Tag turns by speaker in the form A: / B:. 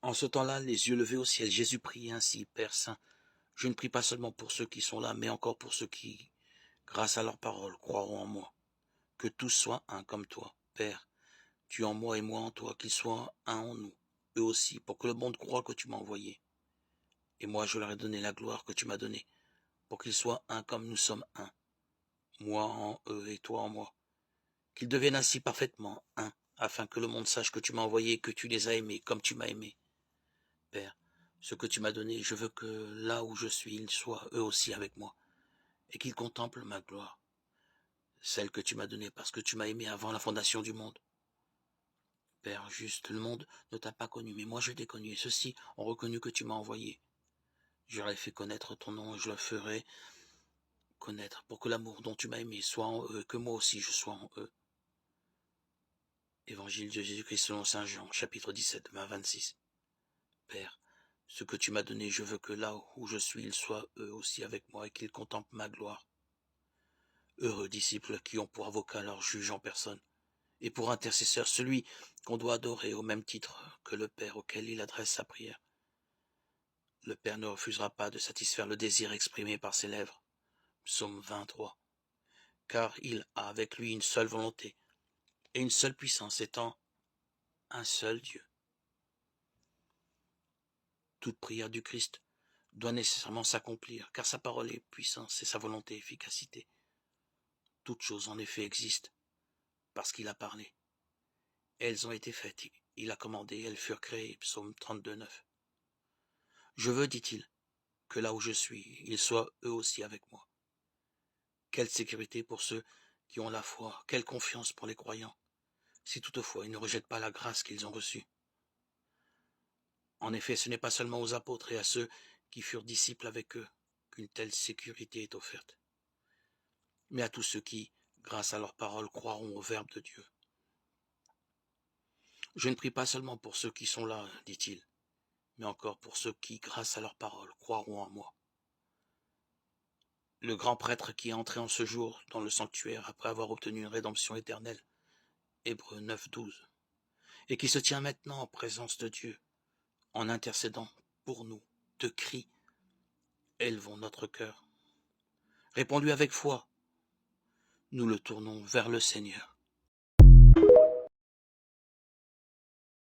A: En ce temps-là, les yeux levés au ciel, Jésus priait ainsi, Père Saint, je ne prie pas seulement pour ceux qui sont là, mais encore pour ceux qui, grâce à leur parole, croiront en moi. Que tous soient un comme toi, Père, tu en moi et moi en toi, qu'ils soient un en nous, eux aussi, pour que le monde croie que tu m'as envoyé. Et moi, je leur ai donné la gloire que tu m'as donnée, pour qu'ils soient un comme nous sommes un, moi en eux et toi en moi. Qu'ils deviennent ainsi parfaitement un, afin que le monde sache que tu m'as envoyé et que tu les as aimés comme tu m'as aimé. Père, ce que tu m'as donné, je veux que là où je suis, ils soient eux aussi avec moi, et qu'ils contemplent ma gloire, celle que tu m'as donnée parce que tu m'as aimé avant la fondation du monde. Père juste, le monde ne t'a pas connu, mais moi je t'ai connu, et ceux-ci ont reconnu que tu m'as envoyé. Je leur ai fait connaître ton nom, et je leur ferai connaître pour que l'amour dont tu m'as aimé soit en eux, que moi aussi je sois en eux. Évangile de Jésus-Christ selon saint Jean, chapitre 17, 26. Père, ce que tu m'as donné, je veux que là où je suis, ils soient eux aussi avec moi et qu'ils contemplent ma gloire. Heureux disciples qui ont pour avocat leur juge en personne, et pour intercesseur celui qu'on doit adorer au même titre que le Père auquel il adresse sa prière. Le Père ne refusera pas de satisfaire le désir exprimé par ses lèvres. Psaume 23. Car il a avec lui une seule volonté et une seule puissance étant un seul Dieu. Toute prière du Christ doit nécessairement s'accomplir, car sa parole est puissance et sa volonté efficacité. Toutes choses en effet existent, parce qu'il a parlé. Elles ont été faites, il a commandé, elles furent créées. Psaume 32, 9. Je veux, dit-il, que là où je suis, ils soient eux aussi avec moi. Quelle sécurité pour ceux qui ont la foi, quelle confiance pour les croyants, si toutefois ils ne rejettent pas la grâce qu'ils ont reçue. En effet, ce n'est pas seulement aux apôtres et à ceux qui furent disciples avec eux qu'une telle sécurité est offerte, mais à tous ceux qui, grâce à leur parole, croiront au Verbe de Dieu. Je ne prie pas seulement pour ceux qui sont là, dit-il, mais encore pour ceux qui, grâce à leur parole, croiront en moi. Le grand prêtre qui est entré en ce jour dans le sanctuaire après avoir obtenu une rédemption éternelle, Hébreux 9, 12, et qui se tient maintenant en présence de Dieu, en intercédant pour nous, de cris, élevons notre cœur. Répondu avec foi, nous le tournons vers le Seigneur.